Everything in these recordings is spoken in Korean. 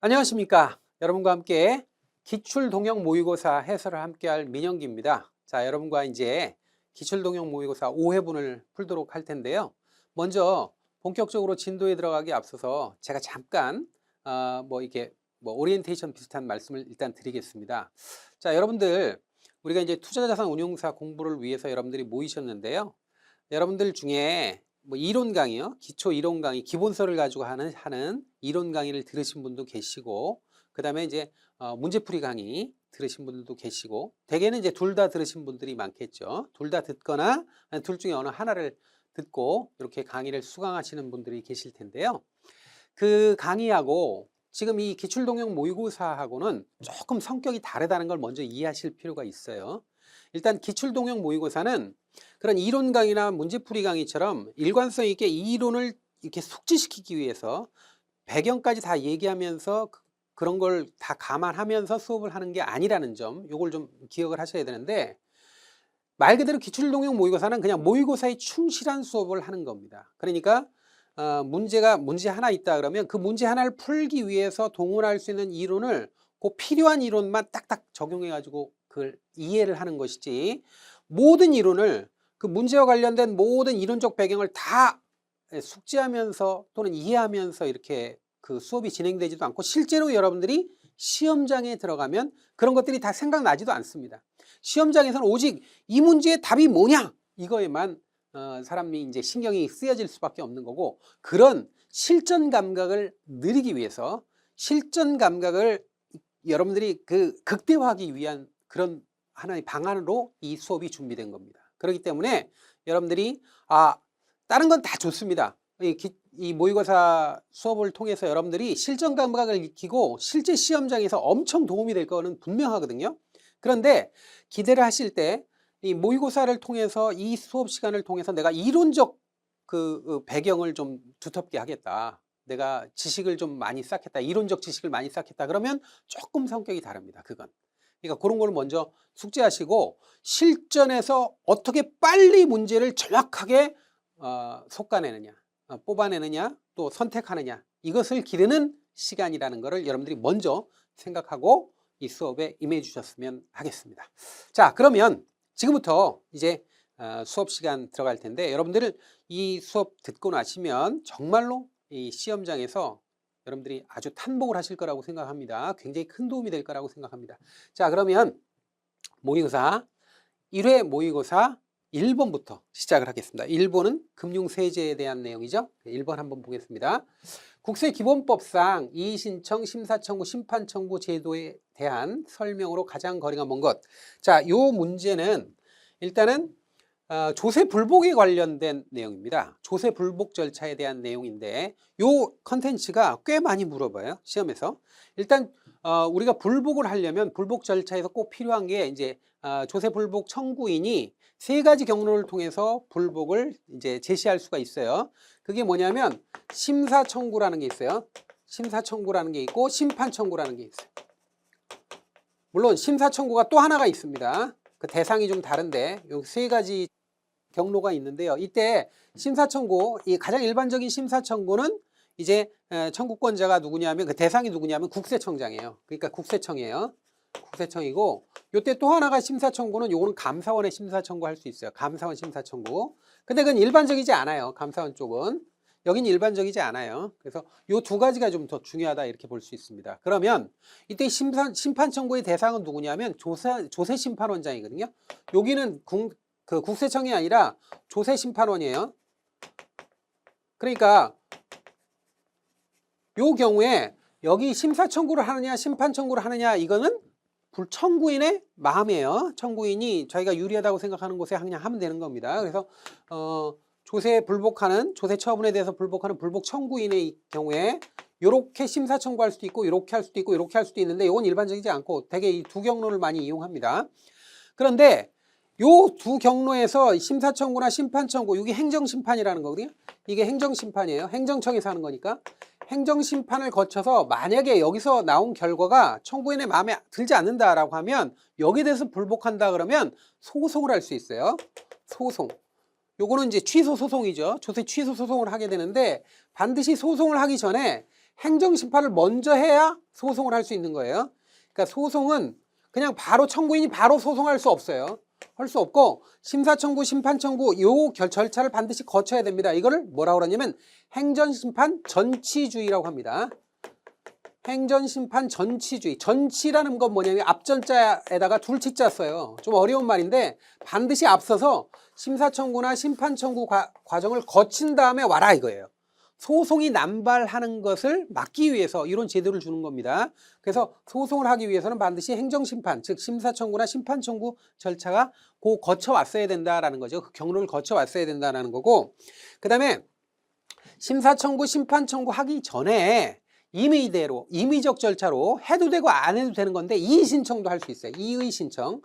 안녕하십니까. 여러분과 함께 기출동형 모의고사 해설을 함께할 민영기입니다. 자, 여러분과 이제 기출동형 모의고사 5회분을 풀도록 할 텐데요. 먼저 본격적으로 진도에 들어가기 앞서서 제가 잠깐 이렇게 오리엔테이션 비슷한 말씀을 일단 드리겠습니다. 자, 여러분들 우리가 이제 투자자산 운용사 공부를 위해서 여러분들이 모이셨는데요. 여러분들 중에 이론 강의요, 기초 이론 강의, 기본서를 가지고 하는 이론 강의를 들으신 분도 계시고, 그 다음에 이제 문제풀이 강의 들으신 분들도 계시고, 대개는 이제 둘 다 들으신 분들이 많겠죠. 둘 다 듣거나 둘 중에 어느 하나를 듣고 이렇게 강의를 수강하시는 분들이 계실 텐데요. 그 강의하고 지금 이 기출동형 모의고사하고는 조금 성격이 다르다는 걸 먼저 이해하실 필요가 있어요. 일단 기출동형 모의고사는 그런 이론 강의나 문제풀이 강의처럼 일관성 있게 이 이론을 이렇게 숙지시키기 위해서 배경까지 다 얘기하면서 그런 걸 다 감안하면서 수업을 하는 게 아니라는 점, 요걸 좀 기억을 하셔야 되는데, 말 그대로 기출동형 모의고사는 그냥 모의고사에 충실한 수업을 하는 겁니다. 그러니까 문제 하나 있다 그러면 그 문제 하나를 풀기 위해서 동원할 수 있는 이론을 그 필요한 이론만 딱딱 적용해 가지고 그걸 이해를 하는 것이지, 모든 이론을 그 문제와 관련된 모든 이론적 배경을 다 숙지하면서 또는 이해하면서 이렇게 그 수업이 진행되지도 않고, 실제로 여러분들이 시험장에 들어가면 그런 것들이 다 생각나지도 않습니다. 시험장에서는 오직 이 문제의 답이 뭐냐 이거에만 사람이 이제 신경이 쓰여질 수밖에 없는 거고, 그런 실전 감각을 누리기 위해서 실전 감각을 여러분들이 그 극대화하기 위한 그런 하나의 방안으로 이 수업이 준비된 겁니다. 그렇기 때문에 여러분들이 다른 건 다 좋습니다. 이 모의고사 수업을 통해서 여러분들이 실전 감각을 익히고 실제 시험장에서 엄청 도움이 될 거는 분명하거든요. 그런데 기대를 하실 때 이 모의고사를 통해서 이 수업 시간을 통해서 내가 이론적 그 배경을 좀 두텁게 하겠다, 내가 지식을 좀 많이 쌓겠다, 이론적 지식을 많이 쌓겠다, 그러면 조금 성격이 다릅니다. 그건 그러니까 그런 걸 먼저 숙지하시고, 실전에서 어떻게 빨리 문제를 정확하게 솎아내느냐, 뽑아내느냐, 또 선택하느냐, 이것을 기르는 시간이라는 것을 여러분들이 먼저 생각하고 이 수업에 임해 주셨으면 하겠습니다. 자, 그러면 지금부터 이제 수업 시간 들어갈 텐데, 여러분들은 이 수업 듣고 나시면 정말로 이 시험장에서 여러분들이 아주 탄복을 하실 거라고 생각합니다. 굉장히 큰 도움이 될 거라고 생각합니다. 자, 그러면 모의고사 1회 모의고사 1번부터 시작을 하겠습니다. 1번은 금융세제에 대한 내용이죠. 1번 한번 보겠습니다. 국세기본법상 이의신청, 심사청구, 심판청구 제도에 대한 설명으로 가장 거리가 먼 것. 자, 요 문제는 일단은 조세불복에 관련된 내용입니다. 조세불복 절차에 대한 내용인데, 요 컨텐츠가 꽤 많이 물어봐요, 시험에서. 일단 우리가 불복을 하려면 불복 절차에서 꼭 필요한 게 이제 조세불복 청구인이 세 가지 경로를 통해서 불복을 이제 제시할 수가 있어요. 그게 뭐냐면 심사청구라는 게 있어요. 심사청구라는 게 있고 심판청구라는 게 있어요. 물론 심사청구가 또 하나가 있습니다. 그 대상이 좀 다른데 요 세 가지 경로가 있는데요. 이때 심사청구, 이 가장 일반적인 심사청구는 이제 청구권자가 누구냐면, 그 대상이 누구냐면 국세청장이에요. 그러니까 국세청이에요. 국세청이고, 요때 또 하나가 심사청구는, 요거는 감사원에 심사청구 할 수 있어요. 감사원 심사청구. 근데 그건 일반적이지 않아요. 감사원 쪽은. 여긴 일반적이지 않아요. 그래서 요 두 가지가 좀 더 중요하다, 이렇게 볼 수 있습니다. 그러면 이때 심판청구의 대상은 누구냐면 조세심판원장이거든요. 여기는 국세청이 아니라 조세심판원이에요. 그러니까 요 경우에 여기 심사청구를 하느냐 심판청구를 하느냐, 이거는 청구인의 마음이에요. 청구인이 자기가 유리하다고 생각하는 곳에 그냥 하면 되는 겁니다. 그래서 조세 처분에 대해서 불복하는 불복 청구인의 경우에 이렇게 심사 청구할 수도 있고, 이렇게 할 수도 있고, 이렇게 할 수도 있는데, 이건 일반적이지 않고 대개 이 두 경로를 많이 이용합니다. 그런데 요 두 경로에서 심사청구나 심판청구, 이게 행정심판이라는 거거든요. 이게 행정심판이에요. 행정청에서 하는 거니까. 행정심판을 거쳐서 만약에 여기서 나온 결과가 청구인의 마음에 들지 않는다라고 하면, 여기에 대해서 불복한다 그러면 소송을 할 수 있어요. 소송. 요거는 이제 취소 소송이죠. 조세 취소 소송을 하게 되는데, 반드시 소송을 하기 전에 행정심판을 먼저 해야 소송을 할 수 있는 거예요. 그러니까 소송은 그냥 바로 청구인이 바로 소송할 수 없어요. 할 수 없고 심사청구, 심판청구 요 절차를 반드시 거쳐야 됩니다. 이거를 뭐라고 그러냐면 행정심판 전치주의라고 합니다. 행정심판 전치주의. 전치라는 건 뭐냐면 앞전자에다가 둘치자 써요. 좀 어려운 말인데 반드시 앞서서 심사청구나 심판청구 과정을 거친 다음에 와라 이거예요. 소송이 남발하는 것을 막기 위해서 이런 제도를 주는 겁니다. 그래서 소송을 하기 위해서는 반드시 행정심판, 즉 심사청구나 심판청구 절차가 꼭 거쳐왔어야 된다라는 거죠. 그 경로를 거쳐왔어야 된다는 거고, 그 다음에 심사청구, 심판청구 하기 전에 임의대로, 임의적 절차로 해도 되고 안 해도 되는 건데 이의신청도 할 수 있어요. 이의신청.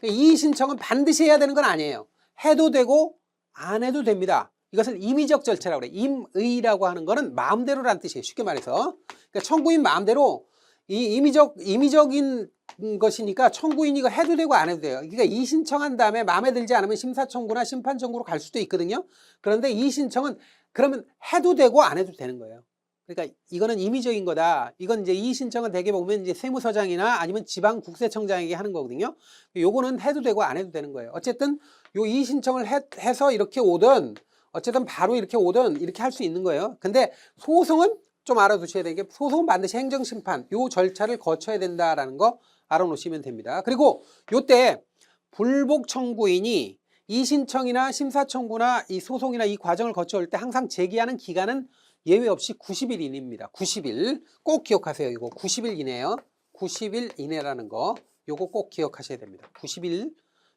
이의신청은 반드시 해야 되는 건 아니에요. 해도 되고 안 해도 됩니다. 이것을 임의적 절차라고 그래요. 임의라고 하는 거는 마음대로라는 뜻이에요. 쉽게 말해서. 그러니까 청구인 마음대로 이 임의적인 것이니까 청구인이 이거 해도 되고 안 해도 돼요. 그러니까 이의신청한 다음에 마음에 들지 않으면 심사청구나 심판청구로 갈 수도 있거든요. 그런데 이의신청은 그러면 해도 되고 안 해도 되는 거예요. 그러니까 이거는 임의적인 거다. 이건 이제 이의신청은 대개 보면 이제 세무서장이나 아니면 지방국세청장에게 하는 거거든요. 요거는 해도 되고 안 해도 되는 거예요. 어쨌든 요 이의신청을 해서 이렇게 오든 어쨌든 바로 이렇게 오든 이렇게 할 수 있는 거예요. 근데 소송은 좀 알아두셔야 되는 게 소송은 반드시 행정심판 요 절차를 거쳐야 된다라는 거 알아놓으시면 됩니다. 그리고 요때 불복 청구인이 이의신청이나 심사청구나 이 소송이나 이 과정을 거쳐올 때 항상 제기하는 기간은 예외 없이 90일 이내입니다. 90일 꼭 기억하세요. 이거 90일 이내요. 90일 이내라는 거 요거 꼭 기억하셔야 됩니다. 90일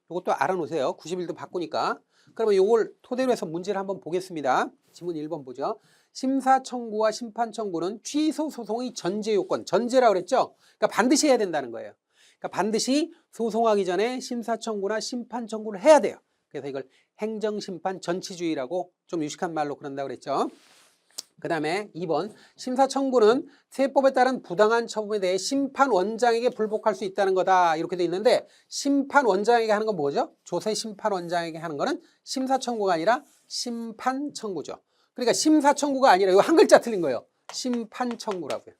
요것도 알아놓으세요. 90일도 바꾸니까. 그러면 요걸 토대로 해서 문제를 한번 보겠습니다. 지문 1번 보죠. 심사청구와 심판청구는 취소 소송의 전제 요건, 전제라고 그랬죠? 그러니까 반드시 해야 된다는 거예요. 그러니까 반드시 소송하기 전에 심사청구나 심판청구를 해야 돼요. 그래서 이걸 행정심판 전치주의라고 좀 유식한 말로 그런다고 그랬죠. 그 다음에 2번 심사청구는 세법에 따른 부당한 처분에 대해 심판원장에게 불복할 수 있다는 거다 이렇게 돼 있는데 심판원장에게 하는 건 뭐죠? 조세심판원장에게 하는 거는 심사청구가 아니라 심판청구죠. 그러니까 심사청구가 아니라 이거 한 글자 틀린 거예요. 심판청구라고요.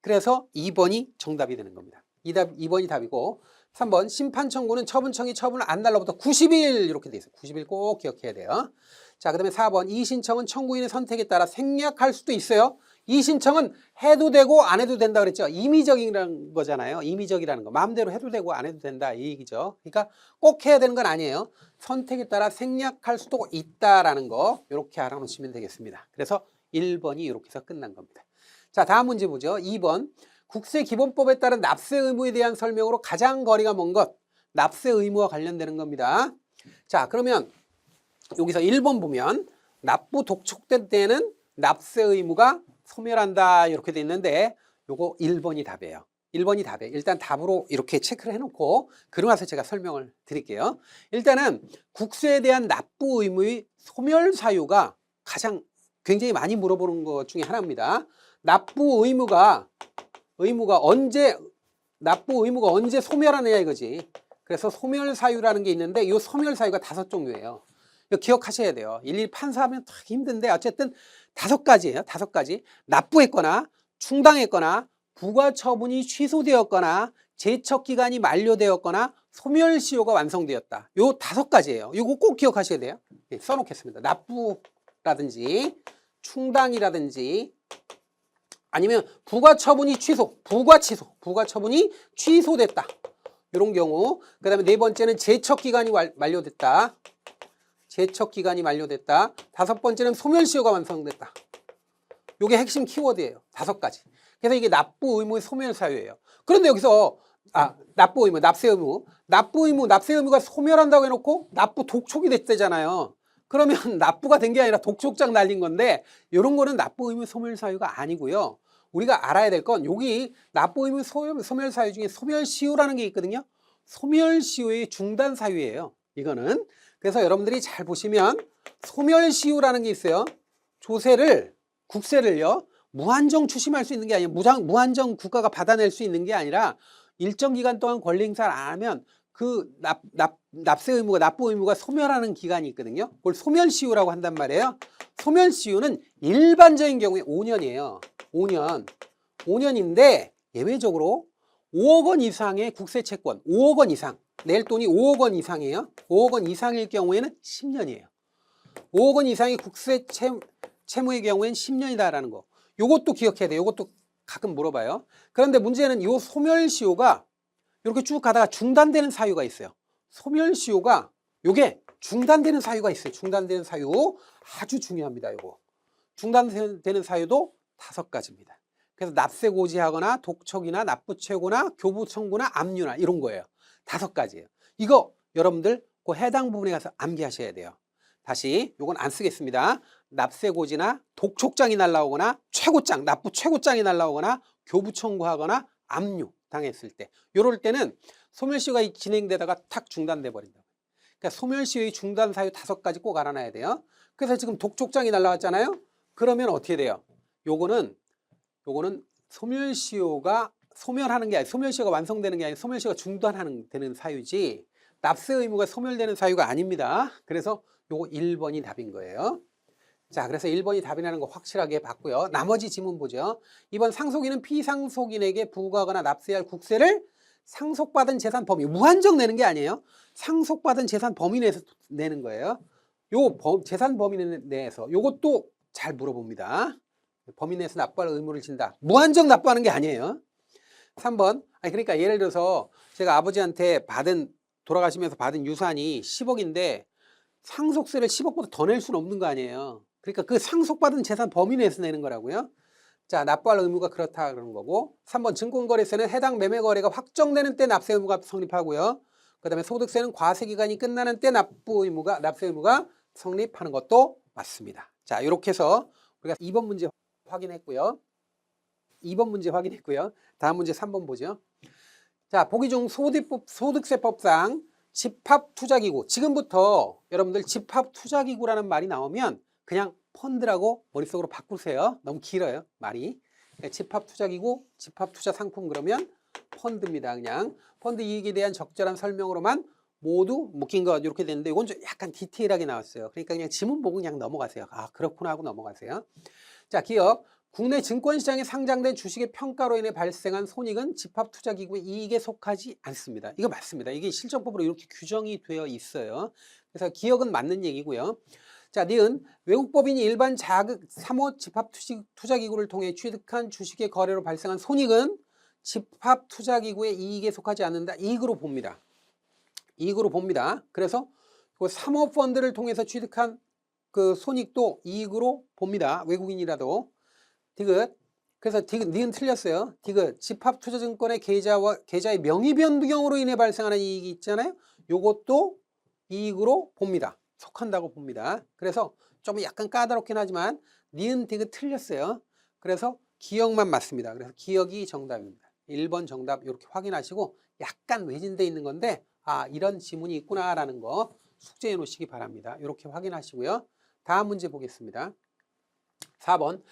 그래서 2번이 정답이 되는 겁니다. 2번이 답이고 3번 심판청구는 처분청이 처분을 안 날로부터 90일 이렇게 돼 있어요. 90일 꼭 기억해야 돼요. 자, 그 다음에 4번 이의신청은 청구인의 선택에 따라 생략할 수도 있어요. 이의신청은 해도 되고 안 해도 된다 그랬죠. 임의적이라는 거잖아요. 임의적이라는 거. 마음대로 해도 되고 안 해도 된다 이 얘기죠. 그러니까 꼭 해야 되는 건 아니에요. 선택에 따라 생략할 수도 있다라는 거 이렇게 알아놓으시면 되겠습니다. 그래서 1번이 이렇게 해서 끝난 겁니다. 자, 다음 문제 보죠. 2번 국세기본법에 따른 납세 의무에 대한 설명으로 가장 거리가 먼 것. 납세 의무와 관련되는 겁니다. 자, 그러면 여기서 1번 보면 납부 독촉된 때는 납세 의무가 소멸한다 이렇게 돼 있는데 요거 1번이 답이에요. 1번이 답이에요. 일단 답으로 이렇게 체크를 해놓고 그러고 나서 제가 설명을 드릴게요. 일단은 국세에 대한 납부 의무의 소멸 사유가 가장 굉장히 많이 물어보는 것 중에 하나입니다. 납부 의무가 언제 소멸하느냐 이거지. 그래서 소멸 사유라는 게 있는데 이 소멸 사유가 5종류예요. 이거 기억하셔야 돼요. 일일이 판사하면 딱 힘든데 어쨌든 5가지예요. 5가지. 납부했거나 충당했거나 부과처분이 취소되었거나 제척기간이 만료되었거나 소멸시효가 완성되었다. 요 5가지예요. 이거 꼭 기억하셔야 돼요. 네, 써놓겠습니다. 납부라든지 충당이라든지 아니면 부과처분이 부과처분이 취소됐다. 이런 경우. 그 다음에 4번째는 제척기간이 만료됐다. 제척기간이 만료됐다. 5번째는 소멸시효가 완성됐다. 이게 핵심 키워드예요. 5가지. 그래서 이게 납부 의무의 소멸 사유예요. 그런데 여기서 납부 의무, 납세 의무. 납세 의무가 소멸한다고 해놓고 납부 독촉이 됐대잖아요. 그러면 납부가 된 게 아니라 독촉장 날린 건데 이런 거는 납부 의무 소멸 사유가 아니고요. 우리가 알아야 될 건 여기 납부 의무 소멸 사유 중에 소멸시효라는 게 있거든요. 소멸시효의 중단 사유예요. 이거는. 그래서 여러분들이 잘 보시면 소멸시효라는 게 있어요. 국세를요 무한정 추심할 수 있는 게 아니라 무한정 국가가 받아낼 수 있는 게 아니라 일정 기간 동안 권리 행사를 안 하면 그 납세 의무가 납부 의무가 소멸하는 기간이 있거든요. 그걸 소멸시효라고 한단 말이에요. 소멸시효는 일반적인 경우에 5년이에요. 5년. 5년인데 예외적으로 5억 원 이상의 국세 채권, 5억 원 이상, 낼 돈이 5억 원 이상이에요. 5억 원 이상일 경우에는 10년이에요. 5억 원 이상의 국세 채무의 경우에는 10년이다라는 거. 요것도 기억해야 돼요. 요것도 가끔 물어봐요. 그런데 문제는 요 소멸시효가 이렇게 쭉 가다가 중단되는 사유가 있어요. 소멸시효가 요게 중단되는 사유가 있어요. 중단되는 사유 아주 중요합니다. 요거 중단되는 사유도 5가지입니다. 그래서 납세 고지하거나 독촉이나 납부채고나 교부청구나 압류나 이런 거예요. 5가지예요. 이거 여러분들 그 해당 부분에 가서 암기하셔야 돼요. 다시 요건 안 쓰겠습니다. 납세 고지나 독촉장이 날라오거나 최고장, 납부 최고장이 날라오거나 교부 청구하거나 압류 당했을 때, 요럴 때는 소멸시효가 진행되다가 탁 중단돼 버린다. 그러니까 소멸시효의 중단 사유 5가지 꼭 알아놔야 돼요. 그래서 지금 독촉장이 날라왔잖아요. 그러면 어떻게 돼요? 요거는 소멸시효가 소멸하는 게 아니라, 소멸시효가 완성되는 게 아니라 소멸시효가 되는 사유지 납세 의무가 소멸되는 사유가 아닙니다. 그래서 요거 1번이 답인 거예요. 자, 그래서 1번이 답이라는 거 확실하게 봤고요. 나머지 지문 보죠. 2번 상속인은 피상속인에게 부과하거나 납세할 국세를 상속받은 재산 범위, 무한정 내는 게 아니에요. 상속받은 재산 범위 내에서 내는 거예요. 재산 범위 내에서 요것도 잘 물어봅니다. 범위 내에서 납부할 의무를 진다. 무한정 납부하는 게 아니에요. 3번, 그러니까 예를 들어서 제가 아버지한테 돌아가시면서 받은 유산이 10억인데 상속세를 10억보다 더 낼 수는 없는 거 아니에요. 그러니까 그 상속받은 재산 범위 내에서 내는 거라고요. 자, 납부할 의무가 그렇다 그러는 거고. 3번 증권거래세는 해당 매매거래가 확정되는 때 납세 의무가 성립하고요. 그 다음에 소득세는 과세기간이 끝나는 때 납세 의무가 성립하는 것도 맞습니다. 자, 이렇게 해서 우리가 2번 문제 확인했고요. 2번 문제 확인했고요. 다음 문제 3번 보죠. 자, 보기 중 소득세법상 집합투자기구, 지금부터 여러분들 집합투자기구라는 말이 나오면 그냥 펀드라고 머릿속으로 바꾸세요. 너무 길어요, 말이. 집합투자기구, 집합투자상품 그러면 펀드입니다. 그냥 펀드 이익에 대한 적절한 설명으로만 모두 묶인 것 이렇게 되는데, 이건 좀 약간 디테일하게 나왔어요. 그러니까 그냥 지문 보고 그냥 넘어가세요. 아, 그렇구나 하고 넘어가세요. 자, 기억. 국내 증권시장에 상장된 주식의 평가로 인해 발생한 손익은 집합투자기구의 이익에 속하지 않습니다. 이거 맞습니다. 이게 실정법으로 이렇게 규정이 되어 있어요. 그래서 기억은 맞는 얘기고요. 자, 니은 외국법인이 일반 자극 3호 집합투자기구를 통해 취득한 주식의 거래로 발생한 손익은 집합투자기구의 이익에 속하지 않는다. 이익으로 봅니다. 이익으로 봅니다. 그래서 그 3호 펀드를 통해서 취득한 그 손익도 이익으로 봅니다. 외국인이라도. 디귿. 그래서 디귿, 니은 틀렸어요. 디귿. 집합투자증권의 계좌의 명의 변경으로 인해 발생하는 이익이 있잖아요. 요것도 이익으로 봅니다. 속한다고 봅니다. 그래서 좀 약간 까다롭긴 하지만 니은, 디귿 틀렸어요. 그래서 기억만 맞습니다. 그래서 기억이 정답입니다. 1번 정답 이렇게 확인하시고, 약간 외진돼 있는 건데 이런 지문이 있구나라는 거 숙제해 놓으시기 바랍니다. 이렇게 확인하시고요. 다음 문제 보겠습니다. 4번.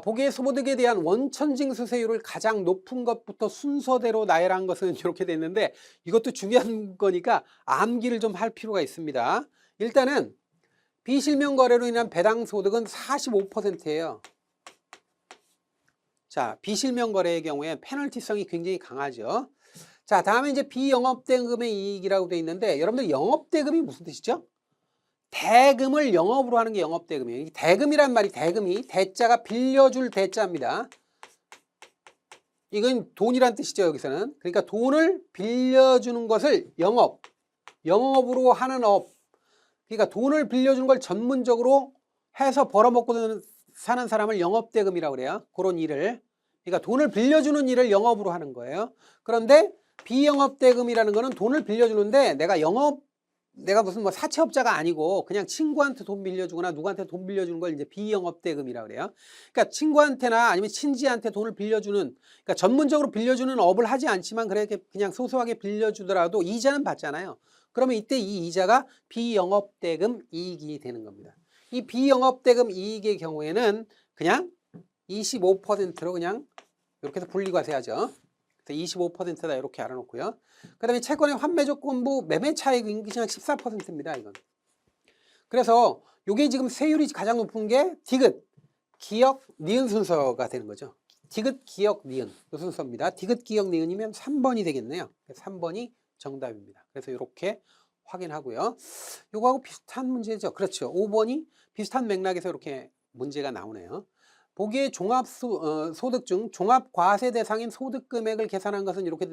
보기의 소득에 대한 원천징수세율을 가장 높은 것부터 순서대로 나열한 것은 이렇게 돼 있는데, 이것도 중요한 거니까 암기를 좀 할 필요가 있습니다. 일단은 비실명 거래로 인한 배당 소득은 45%예요. 자, 비실명 거래의 경우에 페널티성이 굉장히 강하죠. 자, 다음에 이제 비영업대금의 이익이라고 돼 있는데, 여러분들 영업대금이 무슨 뜻이죠? 대금을 영업으로 하는 게 영업대금이에요. 대금이란 말이, 대금이 대자가 빌려줄 대자입니다. 이건 돈이란 뜻이죠, 여기서는. 그러니까 돈을 빌려주는 것을 영업으로 하는 업. 그러니까 돈을 빌려주는 걸 전문적으로 해서 벌어먹고 사는 사람을 영업대금이라고 그래요. 그런 일을. 그러니까 돈을 빌려주는 일을 영업으로 하는 거예요. 그런데 비영업대금이라는 거는 돈을 빌려주는데 내가 무슨 사채업자가 아니고 그냥 친구한테 돈 빌려주거나 누구한테 돈 빌려주는 걸 이제 비영업대금이라고 그래요. 그러니까 친구한테나 아니면 친지한테 돈을 빌려주는, 그러니까 전문적으로 빌려주는 업을 하지 않지만 그냥 소소하게 빌려주더라도 이자는 받잖아요. 그러면 이때 이 이자가 비영업대금 이익이 되는 겁니다. 이 비영업대금 이익의 경우에는 그냥 25%로 그냥 이렇게 해서 분리과세하죠. 25%다 이렇게 알아놓고요. 그 다음에 채권의 환매조건부 매매 차익은 그냥 14%입니다. 이건. 그래서 이게 지금 세율이 가장 높은 게 디귿, 기억, 니은 순서가 되는 거죠. 디귿, 기역, 니은 이 순서입니다. 디귿, 기역, 니은이면 3번이 되겠네요. 3번이 정답입니다. 그래서 이렇게 확인하고요. 요거하고 비슷한 문제죠. 그렇죠. 5번이 비슷한 맥락에서 이렇게 문제가 나오네요. 보기에 소득 중 종합과세 대상인 소득 금액을 계산한 것은 이렇게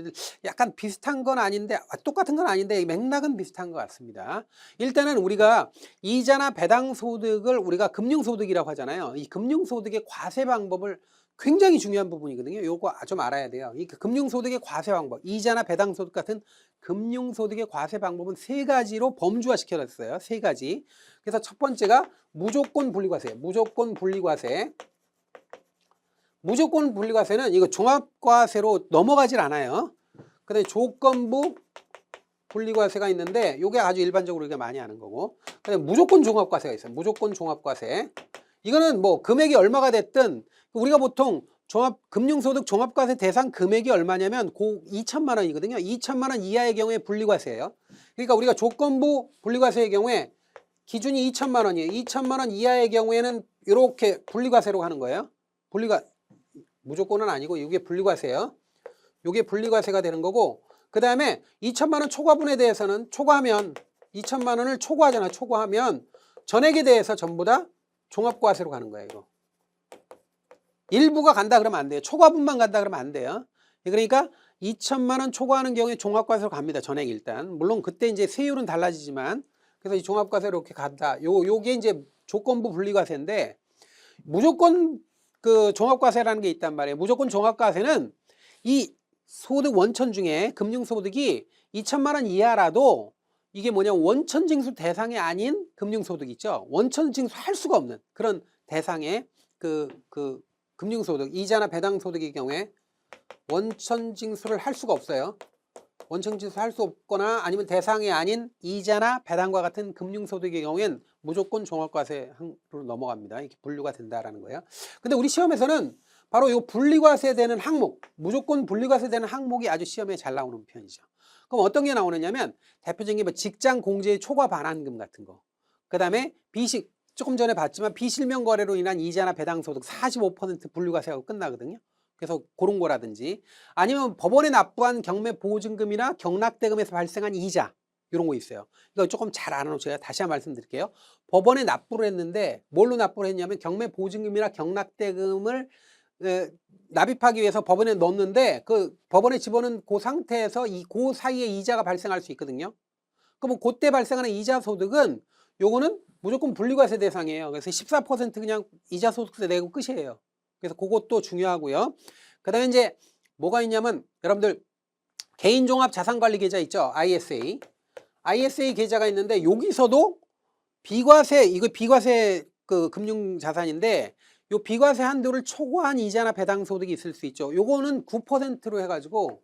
약간 비슷한 건 아닌데 똑같은 건 아닌데 맥락은 비슷한 것 같습니다. 일단은 우리가 이자나 배당 소득을 우리가 금융소득이라고 하잖아요. 이 금융소득의 과세 방법을 굉장히 중요한 부분이거든요. 요거 좀 알아야 돼요. 이 금융소득의 과세 방법, 이자나 배당 소득 같은 금융소득의 과세 방법은 3가지로 범주화 시켜놨어요. 3가지. 그래서 첫 번째가 무조건 분리과세. 무조건 분리과세. 무조건 분리과세는 이거 종합과세로 넘어가질 않아요. 그다음에 조건부 분리과세가 있는데 이게 아주 일반적으로 우리가 많이 아는 거고, 그다음에 무조건 종합과세가 있어요. 무조건 종합과세. 이거는 뭐 금액이 얼마가 됐든 우리가 보통 금융소득 종합과세 대상 금액이 얼마냐면 2천만 원이거든요. 2천만 원 이하의 경우에 분리과세예요. 그러니까 우리가 조건부 분리과세의 경우에 기준이 2천만 원이에요. 2천만 원 이하의 경우에는 이렇게 분리과세로 하는 거예요. 무조건은 아니고 이게 분리과세예요. 이게 분리과세가 되는 거고, 그 다음에 2천만 원 초과분에 대해서는 초과하면 2천만 원을 초과하잖아. 초과하면 전액에 대해서 전부 다 종합과세로 가는 거예요. 이거. 일부가 간다 그러면 안 돼요. 초과분만 간다 그러면 안 돼요. 그러니까 2천만 원 초과하는 경우에 종합과세로 갑니다. 전액 일단. 물론 그때 이제 세율은 달라지지만, 그래서 이 종합과세로 이렇게 간다. 요게 이제 조건부 분리과세인데, 무조건 그 종합과세라는 게 있단 말이에요. 무조건 종합과세는 이 소득 원천 중에 금융소득이 2천만 원 이하라도 이게 뭐냐면 원천징수 대상이 아닌 금융소득 있죠. 원천징수 할 수가 없는 그런 대상의 그 금융소득, 이자나 배당소득의 경우에 원천징수를 할 수가 없어요. 원천징수 할 수 없거나 아니면 대상이 아닌 이자나 배당과 같은 금융소득의 경우엔 무조건 종합과세로 넘어갑니다. 이렇게 분류가 된다라는 거예요. 근데 우리 시험에서는 바로 이 분리과세 되는 항목, 무조건 분리과세 되는 항목이 아주 시험에 잘 나오는 편이죠. 그럼 어떤 게 나오느냐면 대표적인 게 뭐 직장 공제의 초과 반환금 같은 거. 그다음에 조금 전에 봤지만 비실명 거래로 인한 이자나 배당 소득 45% 분리과세하고 끝나거든요. 그래서 그런 거라든지 아니면 법원에 납부한 경매 보증금이나 경락대금에서 발생한 이자 이런 거 있어요. 이거 조금 잘 알아놓으세요. 다시 한번 말씀드릴게요. 법원에 납부를 했는데 뭘로 납부를 했냐면 경매 보증금이나 경락대금을 납입하기 위해서 법원에 넣었는데 그 법원에 집어넣은 그 상태에서 그 사이에 이자가 발생할 수 있거든요. 그럼 그때 발생하는 이자 소득은 요거는 무조건 분리과세 대상이에요. 그래서 14% 그냥 이자 소득세 내고 끝이에요. 그래서 그것도 중요하고요. 그 다음에 이제 뭐가 있냐면 여러분들 개인종합자산관리계좌 있죠. ISA. ISA 계좌가 있는데 여기서도 비과세, 이거 비과세 그 금융자산인데 요 비과세 한도를 초과한 이자나 배당 소득이 있을 수 있죠. 요거는 9%로 해가지고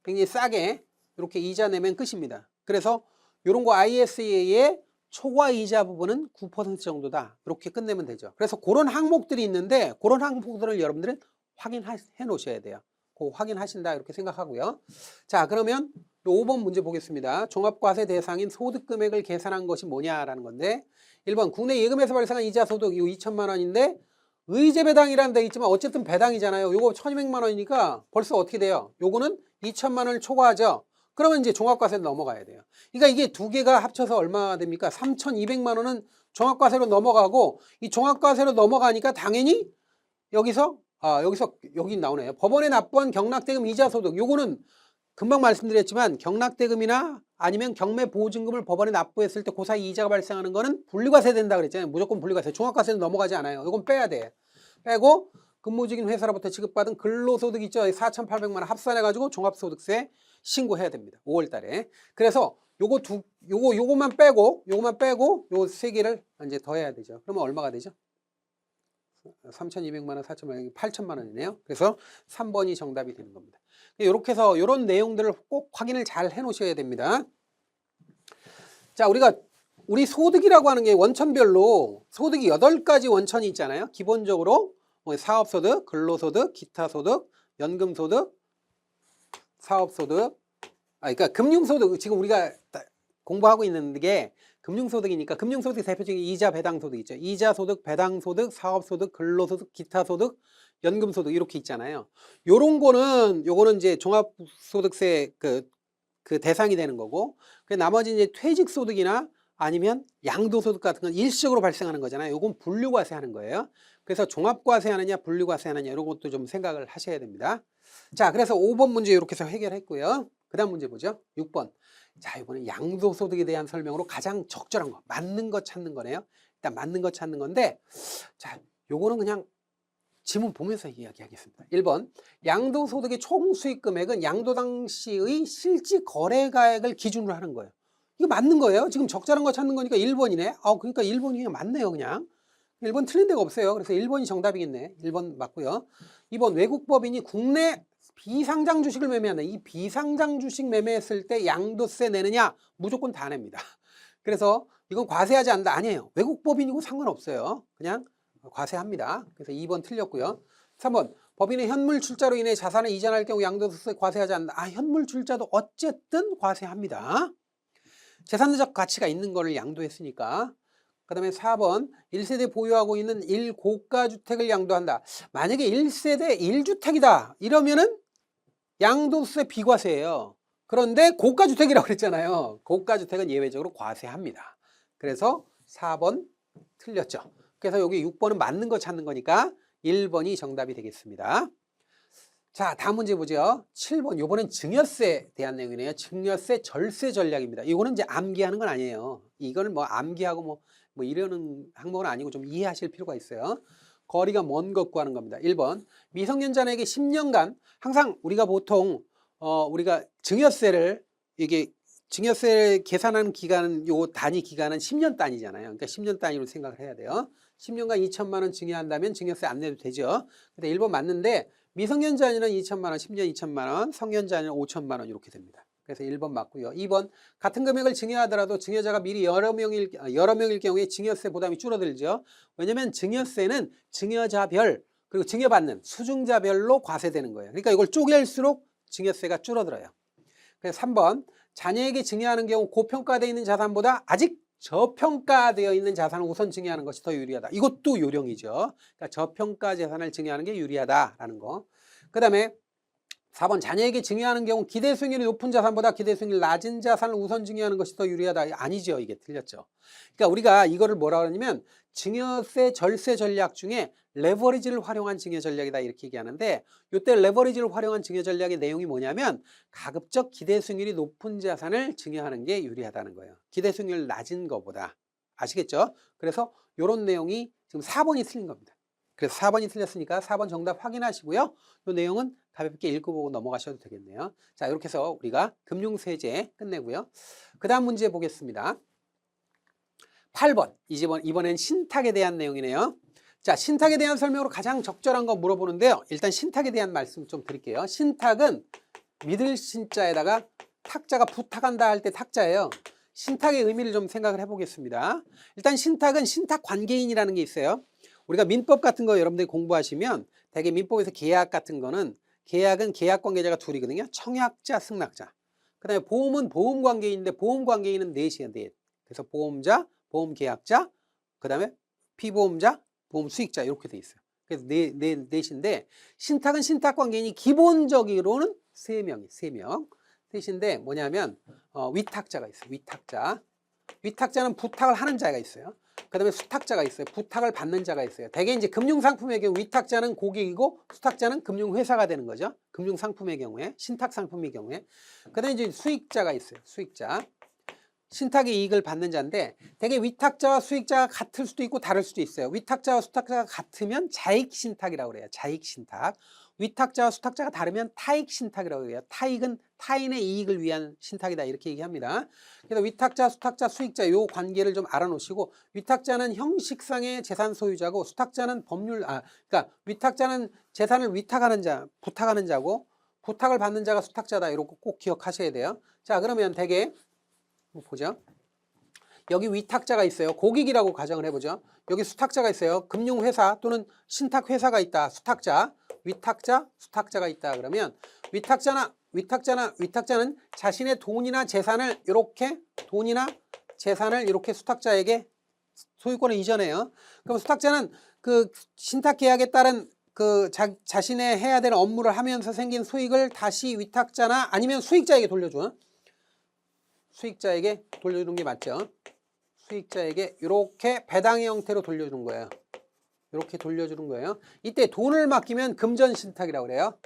굉장히 싸게 이렇게 이자 내면 끝입니다. 그래서 요런 거 ISA의 초과 이자 부분은 9% 정도다. 이렇게 끝내면 되죠. 그래서 그런 항목들이 있는데 그런 항목들을 여러분들은 확인해 놓으셔야 돼요. 그거 확인하신다 이렇게 생각하고요. 자, 그러면 5번 문제 보겠습니다. 종합과세 대상인 소득금액을 계산한 것이 뭐냐라는 건데 1번 국내 예금에서 발생한 이자 소득 이거 2천만 원인데 의제배당이라는 데 있지만 어쨌든 배당이잖아요. 요거 1200만 원이니까 벌써 어떻게 돼요? 요거는 2천만 원을 초과하죠. 그러면 이제 종합과세로 넘어가야 돼요. 그러니까 이게 두 개가 합쳐서 얼마 됩니까? 3200만 원은 종합과세로 넘어가고 이 종합과세로 넘어가니까 당연히 여기서 여기 나오네요. 법원에 납부한 경락대금 이자 소득 요거는 금방 말씀드렸지만 경락대금이나 아니면 경매보증금을 법원에 납부했을 때 그 사이 이자가 발생하는 거는 분리과세 된다 그랬잖아요. 무조건 분리과세. 종합과세는 넘어가지 않아요. 이건 빼야 돼. 빼고 근무직인 회사로부터 지급받은 근로소득 있죠. 4,800만 원 합산해가지고 종합소득세 신고해야 됩니다. 5월 달에. 그래서 요거만 빼고 요 세 개를 이제 더해야 되죠. 그러면 얼마가 되죠? 3,200만 원, 4천만 원, 8천만 원이네요. 그래서 3번이 정답이 되는 겁니다. 이렇게 해서 이런 내용들을 꼭 확인을 잘 해 놓으셔야 됩니다. 자, 우리 소득이라고 하는 게 원천별로 소득이 8가지 원천이 있잖아요. 기본적으로 사업소득, 근로소득, 기타소득, 연금소득, 사업소득, 그러니까 금융소득, 지금 우리가 공부하고 있는 게 금융소득이니까 금융소득 대표적인 이자 배당소득 있죠. 이자소득, 배당소득, 사업소득, 근로소득, 기타소득, 연금소득 이렇게 있잖아요. 요거는 이제 종합소득세 그 대상이 되는 거고, 그 나머지 이제 퇴직소득이나 아니면 양도소득 같은 건 일시적으로 발생하는 거잖아요. 요건 분류과세 하는 거예요. 그래서 종합과세 하느냐 분류과세 하느냐 이런 것도 좀 생각을 하셔야 됩니다. 자, 그래서 5번 문제 이렇게 해서 해결했고요. 그 다음 문제 보죠. 6번. 자, 이번엔 양도소득에 대한 설명으로 가장 적절한 거, 맞는 거 찾는 거네요. 일단 맞는 거 찾는 건데, 자, 요거는 그냥 지문 보면서 이야기하겠습니다. 1번. 양도소득의 총 수익 금액은 양도 당시의 실질 거래가액을 기준으로 하는 거예요. 이거 맞는 거예요. 지금 적절한 거 찾는 거니까 1번이네. 그러니까 1번이 그냥 맞네요, 그냥. 1번 틀린 데가 없어요. 그래서 1번이 정답이겠네. 1번 맞고요. 2번. 외국법인이 국내 비상장 주식을 매매한다. 이 비상장 주식 매매했을 때 양도세 내느냐? 무조건 다 냅니다. 그래서 이건 과세하지 않는다. 아니에요. 외국법인이고 상관없어요. 그냥 과세합니다. 그래서 2번 틀렸고요. 3번. 법인의 현물 출자로 인해 자산을 이전할 경우 양도세 과세하지 않는다. 현물 출자도 어쨌든 과세합니다. 재산적 가치가 있는 거를 양도했으니까. 그 다음에 4번. 1세대 보유하고 있는 1고가주택을 양도한다. 만약에 1세대 1주택이다. 이러면은 양도세 비과세예요. 그런데 고가주택이라고 그랬잖아요. 고가주택은 예외적으로 과세합니다. 그래서 4번 틀렸죠. 그래서 여기 6번은 맞는 거 찾는 거니까 1번이 정답이 되겠습니다. 자, 다음 문제 보죠. 7번. 요번엔 증여세에 대한 내용이네요. 증여세 절세 전략입니다. 이거는 이제 암기하는 건 아니에요. 이거는 뭐 암기하고 뭐 이러는 항목은 아니고 좀 이해하실 필요가 있어요. 거리가 먼 것과 하는 겁니다. 1번. 미성년자에게 10년간 항상 우리가 보통 우리가 증여세를 이게 증여세 계산하는 기간은 요 단위 기간은 10년 단위잖아요. 그러니까 10년 단위로 생각을 해야 돼요. 10년간 2천만 원 증여한다면 증여세 안 내도 되죠. 근데 1번 맞는데 미성년자에는 2천만 원, 10년 2천만 원, 성년자에는 5천만 원 이렇게 됩니다. 그래서 1번 맞고요. 2번. 같은 금액을 증여하더라도 증여자가 미리 여러 명일 경우에 증여세 부담이 줄어들죠. 왜냐하면 증여세는 증여자별 그리고 증여받는 수증자별로 과세되는 거예요. 그러니까 이걸 쪼갤수록 증여세가 줄어들어요. 그래서 3번. 자녀에게 증여하는 경우 고평가되어 있는 자산보다 아직 저평가되어 있는 자산을 우선 증여하는 것이 더 유리하다. 이것도 요령이죠. 그러니까 저평가 재산을 증여하는 게 유리하다라는 거. 그 다음에 4번. 자녀에게 증여하는 경우 기대 수익률이 높은 자산보다 기대 수익률이 낮은 자산을 우선 증여하는 것이 더 유리하다. 아니죠. 이게 틀렸죠. 그러니까 우리가 이거를 뭐라 그러냐면 증여세 절세 전략 중에 레버리지를 활용한 증여 전략이다 이렇게 얘기하는데 이때 레버리지를 활용한 증여 전략의 내용이 뭐냐면 가급적 기대 수익률이 높은 자산을 증여하는 게 유리하다는 거예요. 기대 수익률 낮은 거보다. 아시겠죠? 그래서 이런 내용이 지금 4번이 틀린 겁니다. 그래서 4번이 틀렸으니까 4번 정답 확인하시고요. 이 내용은 가볍게 읽어보고 넘어가셔도 되겠네요. 자, 이렇게 해서 우리가 금융세제 끝내고요. 그 다음 문제 보겠습니다. 8번. 이번엔 신탁에 대한 내용이네요. 자, 신탁에 대한 설명으로 가장 적절한 거 물어보는데요. 일단 신탁에 대한 말씀 좀 드릴게요. 신탁은 믿을 신자에다가 탁자가 부탁한다 할 때 탁자예요. 신탁의 의미를 좀 생각을 해보겠습니다. 일단 신탁은 신탁 관계인이라는 게 있어요. 우리가 민법 같은 거 여러분들이 공부하시면 대개 민법에서 계약 같은 거는 계약은 계약 관계자가 둘이거든요. 청약자, 승낙자. 그 다음에 보험은 보험 관계인인데 보험 관계인은 넷이에요. 넷. 그래서 보험자, 보험 계약자, 그 다음에 피보험자, 보험 수익자 이렇게 돼 있어요. 그래서 넷인데 신탁은 신탁 관계인이 기본적으로는 세 명. 셋인데 뭐냐면 위탁자가 있어요. 위탁자. 위탁자는 부탁을 하는 자가 있어요. 그 다음에 수탁자가 있어요. 부탁을 받는 자가 있어요. 대개 이제 금융상품의 경우 위탁자는 고객이고 수탁자는 금융회사가 되는 거죠. 금융상품의 경우에, 신탁상품의 경우에. 그 다음에 이제 수익자가 있어요. 수익자. 신탁의 이익을 받는 자인데 대개 위탁자와 수익자가 같을 수도 있고 다를 수도 있어요. 위탁자와 수탁자가 같으면 자익신탁이라고 그래요. 자익신탁. 위탁자와 수탁자가 다르면 타익신탁이라고 해요. 타익은 타인의 이익을 위한 신탁이다 이렇게 얘기합니다. 그래서 위탁자, 수탁자, 수익자 요 관계를 좀 알아놓으시고 위탁자는 형식상의 재산 소유자고 수탁자는 그러니까 위탁자는 재산을 위탁하는 자, 부탁하는 자고 부탁을 받는 자가 수탁자다 이런 거 꼭 기억하셔야 돼요. 자, 그러면 대개 보죠. 여기 위탁자가 있어요. 고객이라고 가정을 해보죠. 여기 수탁자가 있어요. 금융회사 또는 신탁회사가 있다. 수탁자, 위탁자, 수탁자가 있다. 그러면 위탁자는 자신의 돈이나 재산을 이렇게 돈이나 재산을 이렇게 수탁자에게 소유권을 이전해요. 그럼 수탁자는 그 신탁 계약에 따른 그 자신의 해야 될 업무를 하면서 생긴 수익을 다시 위탁자나 아니면 수익자에게 돌려줘. 수익자에게 돌려주는 게 맞죠. 수익자에게 이렇게 배당의 형태로 돌려주는 거예요. 이렇게 돌려주는 거예요. 이때 돈을 맡기면 금전신탁이라고 그래요.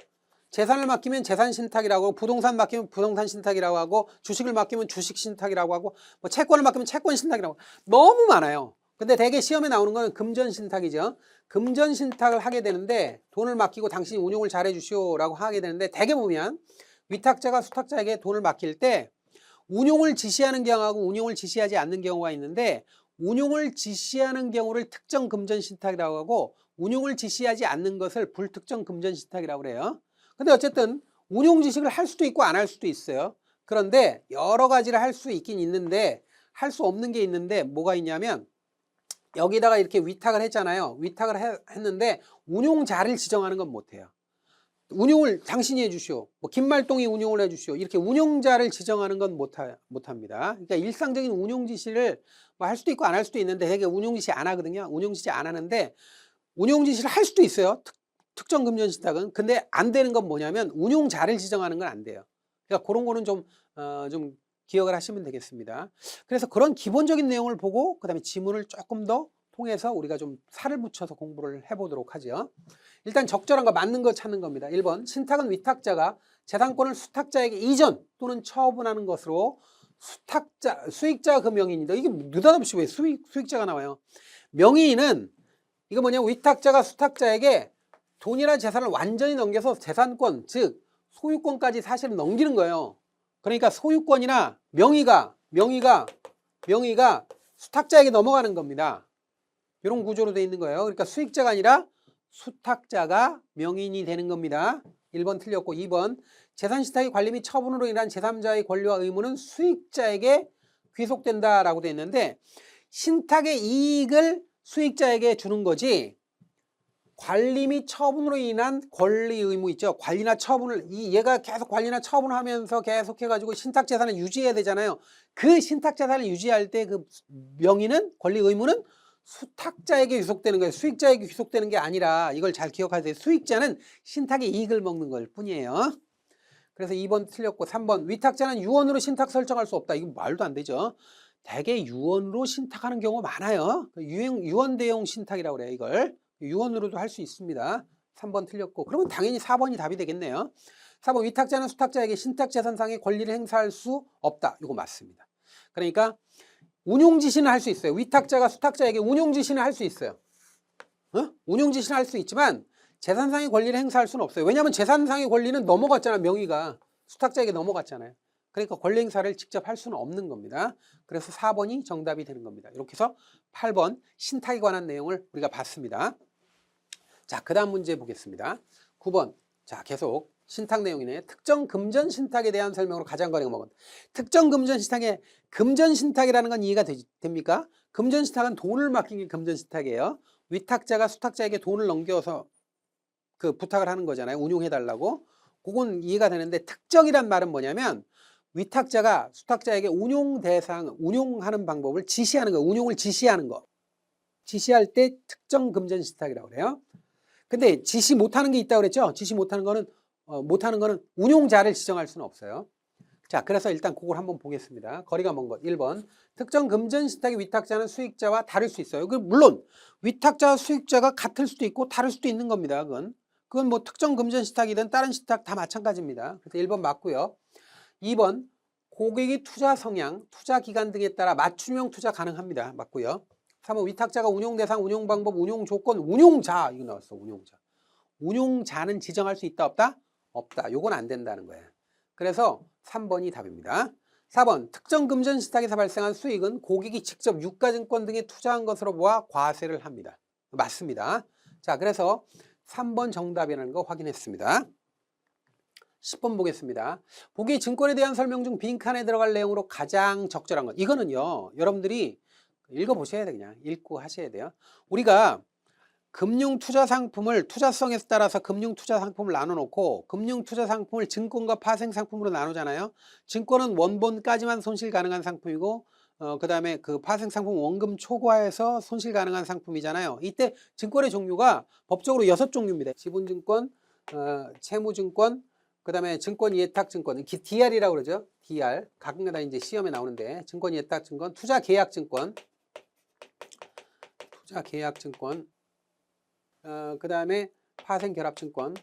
재산을 맡기면 재산신탁이라고 하고, 부동산 맡기면 부동산신탁이라고 하고, 주식을 맡기면 주식신탁이라고 하고, 뭐 채권을 맡기면 채권신탁이라고 하고, 너무 많아요. 근데 대개 시험에 나오는 거는 금전신탁이죠. 금전신탁을 하게 되는데 돈을 맡기고 당신이 운용을 잘해 주시오라고 하게 되는데, 대개 보면 위탁자가 수탁자에게 돈을 맡길 때 운용을 지시하는 경우하고 운용을 지시하지 않는 경우가 있는데, 운용을 지시하는 경우를 특정 금전신탁이라고 하고 운용을 지시하지 않는 것을 불특정 금전신탁이라고 그래요. 근데 어쨌든 운용 지식을 할 수도 있고 안 할 수도 있어요. 그런데 여러 가지를 할 수 있긴 있는데 할 수 없는 게 있는데 뭐가 있냐면, 여기다가 이렇게 위탁을 했잖아요. 위탁을 했는데 운용자를 지정하는 건 못해요. 운용을 당신이 해주시오, 뭐 김말동이 운용을 해주시오, 이렇게 운용자를 지정하는 건 못합니다. 그러니까 일상적인 운용 지시를 뭐 할 수도 있고 안 할 수도 있는데 되게 운용 지시 안 하거든요. 운용 지시 안 하는데 운용 지시를 할 수도 있어요. 특정 금전신탁은. 근데 안 되는 건 뭐냐면 운용자를 지정하는 건 안 돼요. 그러니까 그런 거는 좀 기억을 하시면 되겠습니다. 그래서 그런 기본적인 내용을 보고 그다음에 지문을 조금 더 통해서 우리가 좀 살을 붙여서 공부를 해보도록 하죠. 일단 적절한 거 맞는 거 찾는 겁니다. 1번, 신탁은 위탁자가 재산권을 수탁자에게 이전 또는 처분하는 것으로 수익자 그 명의인이다. 이게 느닷없이 왜 수익자가 나와요? 명의인은 이거 뭐냐, 위탁자가 수탁자에게 돈이나 재산을 완전히 넘겨서 재산권, 즉 소유권까지 사실은 넘기는 거예요. 그러니까 소유권이나 명의가 수탁자에게 넘어가는 겁니다. 이런 구조로 되어 있는 거예요. 그러니까 수익자가 아니라 수탁자가 명의인이 되는 겁니다. 1번 틀렸고, 2번, 재산신탁의 관리 및 처분으로 인한 제3자의 권리와 의무는 수익자에게 귀속된다라고 되어 있는데, 신탁의 이익을 수익자에게 주는 거지 관리 및 처분으로 인한 권리 의무 있죠. 관리나 처분을 얘가 계속 관리나 처분을 하면서 계속 해가지고 신탁 재산을 유지해야 되잖아요. 그 신탁 재산을 유지할 때 그 명의는, 권리 의무는 수탁자에게 귀속되는 거예요. 수익자에게 귀속되는 게 아니라, 이걸 잘 기억하세요. 수익자는 신탁의 이익을 먹는 걸 뿐이에요. 그래서 2번 틀렸고, 3번, 위탁자는 유언으로 신탁 설정할 수 없다. 이거 말도 안 되죠. 대개 유언으로 신탁하는 경우가 많아요. 유언 대용 신탁이라고 그래요. 이걸 유언으로도 할 수 있습니다. 3번 틀렸고, 그러면 당연히 4번이 답이 되겠네요. 4번, 위탁자는 수탁자에게 신탁재산상의 권리를 행사할 수 없다. 이거 맞습니다. 그러니까 운용 지시는 할 수 있어요. 위탁자가 수탁자에게 운용 지시는 할 수 있어요. 운용 지시는 할 수 있지만 재산상의 권리를 행사할 수는 없어요. 왜냐하면 재산상의 권리는 넘어갔잖아. 명의가 수탁자에게 넘어갔잖아요. 그러니까 권리 행사를 직접 할 수는 없는 겁니다. 그래서 4번이 정답이 되는 겁니다. 이렇게 해서 8번 신탁에 관한 내용을 우리가 봤습니다. 자, 그 다음 문제 보겠습니다. 9번. 자, 계속 신탁 내용이네. 특정 금전 신탁에 대한 설명으로 가장 거리가 먼 특정 금전 신탁의 금전 신탁이라는 건 이해가 됩니까? 금전 신탁은 돈을 맡긴 게 금전 신탁이에요. 위탁자가 수탁자에게 돈을 넘겨서 그 부탁을 하는 거잖아요. 운용해 달라고. 그건 이해가 되는데, 특정이란 말은 뭐냐면 위탁자가 수탁자에게 운용하는 방법을 지시하는 거, 운용을 지시하는 거. 지시할 때 특정 금전 신탁이라고 그래요. 근데 지시 못하는 게 있다고 그랬죠? 지시 못하는 거는 운용자를 지정할 수는 없어요. 자, 그래서 일단 그걸 한번 보겠습니다. 거리가 먼 것. 1번. 특정 금전 신탁의 위탁자는 수익자와 다를 수 있어요. 물론 위탁자와 수익자가 같을 수도 있고 다를 수도 있는 겁니다. 그건 뭐 특정 금전 신탁이든 다른 신탁 다 마찬가지입니다. 그래서 1번 맞고요. 2번. 고객의 투자 성향, 투자 기간 등에 따라 맞춤형 투자 가능합니다. 맞고요. 3번. 위탁자가 운용 대상, 운용 방법, 운용 조건, 운용자. 이거 나왔어. 운용자. 운용자는 지정할 수 있다 없다? 없다. 요건 안 된다는 거예요. 그래서 3번이 답입니다. 4번. 특정 금전 신탁에서 발생한 수익은 고객이 직접 유가증권 등에 투자한 것으로 보아 과세를 합니다. 맞습니다. 자, 그래서 3번 정답이라는 거 확인했습니다. 10번 보겠습니다. 보기 증권에 대한 설명 중 빈칸에 들어갈 내용으로 가장 적절한 것. 이거는요, 여러분들이 읽어보셔야 돼요. 그냥 읽고 하셔야 돼요. 우리가 금융투자상품을 투자성에 따라서 금융투자상품을 나눠놓고 금융투자상품을 증권과 파생상품으로 나누잖아요. 증권은 원본까지만 손실 가능한 상품이고 그다음에 그 파생 상품 원금 초과해서 손실 가능한 상품이잖아요. 이때 증권의 종류가 법적으로 6종류입니다. 지분증권, 채무증권, 그다음에 증권예탁증권, DR이라고 그러죠. DR. 가끔가다 이제 시험에 나오는데 증권예탁증권, 투자계약증권, 그다음에 파생결합증권,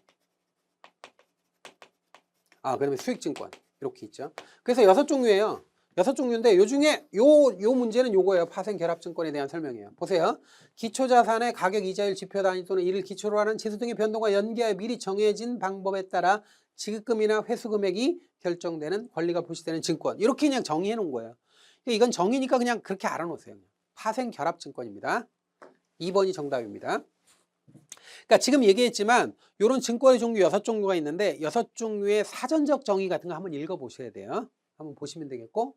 그다음에 수익증권 이렇게 있죠. 그래서 6종류예요. 6종류인데 요 중에 요 문제는 요거예요. 파생결합증권에 대한 설명이에요. 보세요. 기초자산의 가격 이자율 지표 단위 또는 이를 기초로 하는 지수 등의 변동과 연계하여 미리 정해진 방법에 따라 지급금이나 회수금액이 결정되는 권리가 표시되는 증권. 이렇게 그냥 정의해 놓은 거예요. 이건 정의니까 그냥 그렇게 알아놓으세요. 파생결합증권입니다. 2번이 정답입니다. 그러니까 지금 얘기했지만 이런 증권의 종류 6종류가 있는데 6종류의 사전적 정의 같은 거 한번 읽어보셔야 돼요. 한번 보시면 되겠고